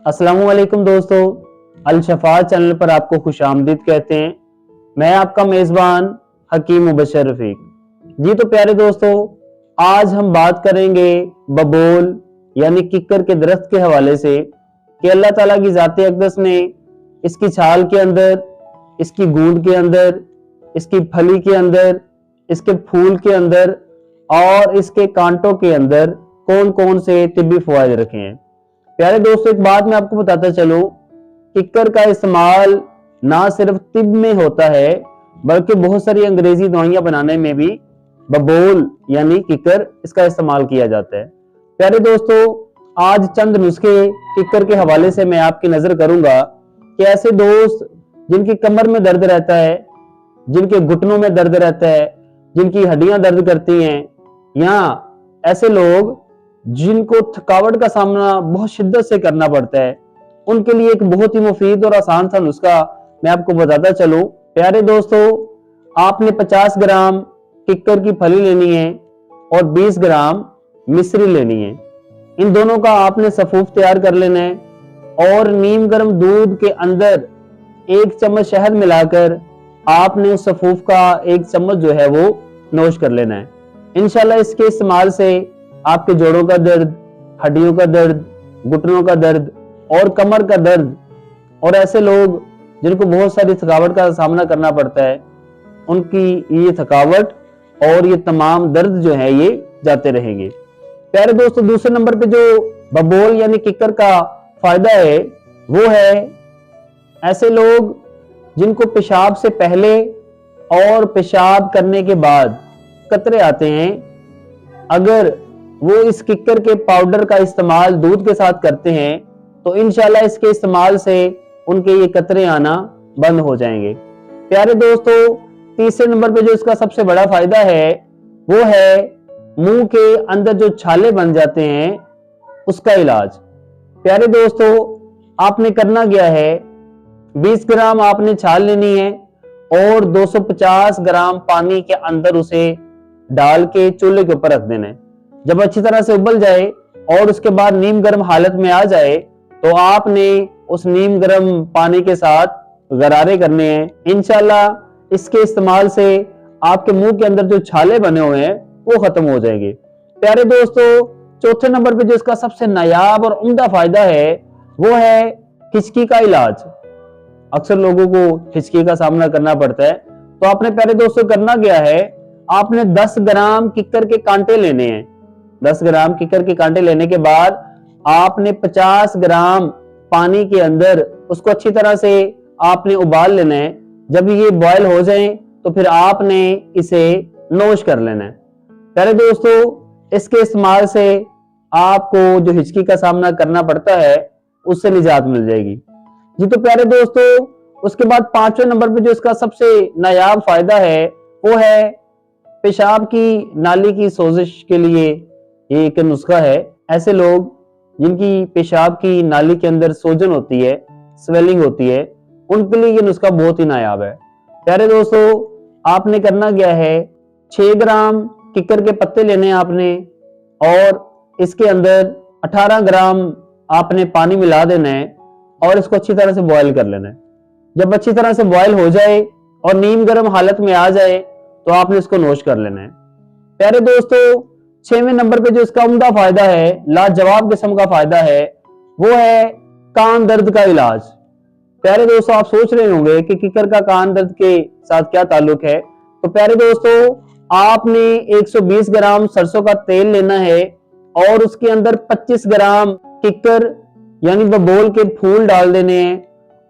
अस्सलामुअलैकुम दोस्तों, अल शफा चैनल पर आपको खुशामदीद कहते हैं। मैं आपका मेज़बान हकीम मुबशर रफीक जी। तो प्यारे दोस्तों, आज हम बात करेंगे बबोल यानी किक्कर के दरख्त के हवाले से कि अल्लाह ताला की ज़ात अक़दस ने इसकी छाल के अंदर, इसकी गूंद के अंदर, इसकी फली के अंदर, इसके फूल के अंदर और इसके कांटों के अंदर कौन कौन से तिब्बी फवायद रखे हैं। प्यारे दोस्तों, एक बात मैं आपको बताता चलूं, किक्कर का इस्तेमाल ना सिर्फ तिब में होता है बल्कि बहुत सारी अंग्रेजी दवाइयां बनाने में भी बबोल यानी किक्कर इसका इस्तेमाल किया जाता है। प्यारे दोस्तों, आज चंद नुस्खे किक्कर के हवाले से मैं आपकी नजर करूंगा कि ऐसे दोस्त जिनकी कमर में दर्द रहता है, जिनके घुटनों में दर्द रहता है, जिनकी हड्डियां दर्द करती हैं, या ऐसे लोग जिनको थकावट का सामना बहुत शिद्दत से करना पड़ता है, उनके लिए एक बहुत ही मुफीद और आसान सा नुस्खा मैं आपको बताता चलूं। प्यारे दोस्तों, आपने 50 ग्राम किक्कर की फली लेनी है और 20 ग्राम मिश्री लेनी है। इन दोनों का आपने सफूफ तैयार कर लेना है और नीम गर्म दूध के अंदर 1 चम्मच शहद मिलाकर आपने उस सफूफ का 1 चम्मच जो है वो नोश कर लेना है। इंशाल्लाह इसके इस्तेमाल से आपके जोड़ों का दर्द, हड्डियों का दर्द, घुटनों का दर्द और कमर का दर्द और ऐसे लोग जिनको बहुत सारी थकावट का सामना करना पड़ता है, उनकी ये थकावट और ये तमाम दर्द जो है ये जाते रहेंगे। प्यारे दोस्तों, दूसरे नंबर पे जो बबोल यानी किक्कर का फायदा है वो है ऐसे लोग जिनको पेशाब से पहले और पेशाब करने के बाद कतरे आते हैं। अगर वो इस किक्कर के पाउडर का इस्तेमाल दूध के साथ करते हैं तो इंशाल्लाह इसके इस्तेमाल से उनके ये कतरे आना बंद हो जाएंगे। प्यारे दोस्तों, तीसरे नंबर पे जो इसका सबसे बड़ा फायदा है वो है मुंह के अंदर जो छाले बन जाते हैं उसका इलाज। प्यारे दोस्तों, आपने करना क्या है, 20 ग्राम आपने छाल लेनी है और 250 ग्राम पानी के अंदर उसे डाल के चूल्हे के ऊपर रख देना है। जब अच्छी तरह से उबल जाए और उसके बाद नीम गर्म हालत में आ जाए तो आपने उस नीम गर्म पानी के साथ गरारे करने हैं। इंशाल्लाह इसके इस्तेमाल से आपके मुंह के अंदर जो छाले बने हुए हैं वो खत्म हो जाएंगे। प्यारे दोस्तों, चौथे नंबर पे जो इसका सबसे नायाब और उम्दा फायदा है वो है हिचकी का इलाज। अक्सर लोगों को हिचकी का सामना करना पड़ता है, तो आपने प्यारे दोस्तों करना क्या है, आपने 10 ग्राम किक्कर के कांटे लेने हैं। 10 ग्राम किक्कर के कांटे लेने के बाद आपने 50 ग्राम पानी के अंदर उसको अच्छी तरह से आपने उबाल लेना है। जब ये बॉयल हो जाए तो फिर आपने इसे नोश कर लेना है। प्यारे दोस्तों, इसके इस्तेमाल से आपको जो हिचकी का सामना करना पड़ता है उससे निजात मिल जाएगी जी। तो प्यारे दोस्तों, उसके बाद 5वें नंबर पे जो इसका सबसे नायाब फायदा है वो है पेशाब की नाली की सोजिश के लिए ये एक नुस्खा है। ऐसे लोग जिनकी पेशाब की नाली के अंदर सोजन होती है, स्वेलिंग होती है, उनके लिए ये नुस्खा बहुत ही नायाब है। प्यारे दोस्तों, आपने करना क्या है, 6 ग्राम किक्कर के पत्ते लेने हैं आपने और इसके अंदर 18 ग्राम आपने पानी मिला देना है और इसको अच्छी तरह से बॉयल कर लेना है। जब अच्छी तरह से बॉयल हो जाए और नीम गर्म हालत में आ जाए तो आपने इसको नोश कर लेना है। प्यारे दोस्तों, 6वें नंबर पे जो इसका उम्दा फायदा है, लाजवाब किस्म का फायदा है, वो है कान दर्द का इलाज। प्यारे दोस्तों, आप सोच रहे होंगे कि किक्कर का कान दर्द के साथ क्या ताल्लुक है। तो प्यारे दोस्तों, आपने 120 ग्राम सरसों का तेल लेना है और उसके अंदर 25 ग्राम किक्कर यानी बबोल के फूल डाल देने हैं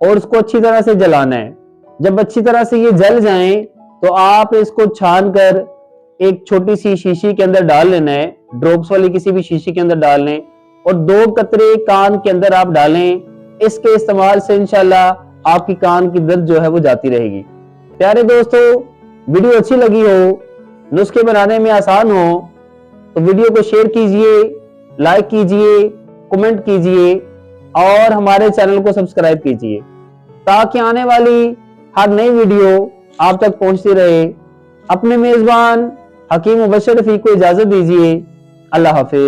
और उसको अच्छी तरह से जलाना है। जब अच्छी तरह से ये जल जाएं तो आप इसको छान कर एक छोटी सी शीशी के अंदर डाल लेना है, ड्रॉप्स वाली किसी भी शीशी के अंदर डाल लें और 2 कतरे कान के अंदर आप डालें। इसके इस्तेमाल से इंशाल्लाह आपकी कान की दर्द जो है वो जाती रहेगी। प्यारे दोस्तों, वीडियो अच्छी लगी हो, नुस्खे बनाने में आसान हो तो वीडियो को शेयर कीजिए, लाइक कीजिए, कमेंट कीजिए और हमारे चैनल को सब्सक्राइब कीजिए ताकि आने वाली हर नई वीडियो आप तक पहुंचती रहे। अपने मेजबान हकीम मुबशर रफीक को इजाजत दीजिए। अल्लाह हाफिज।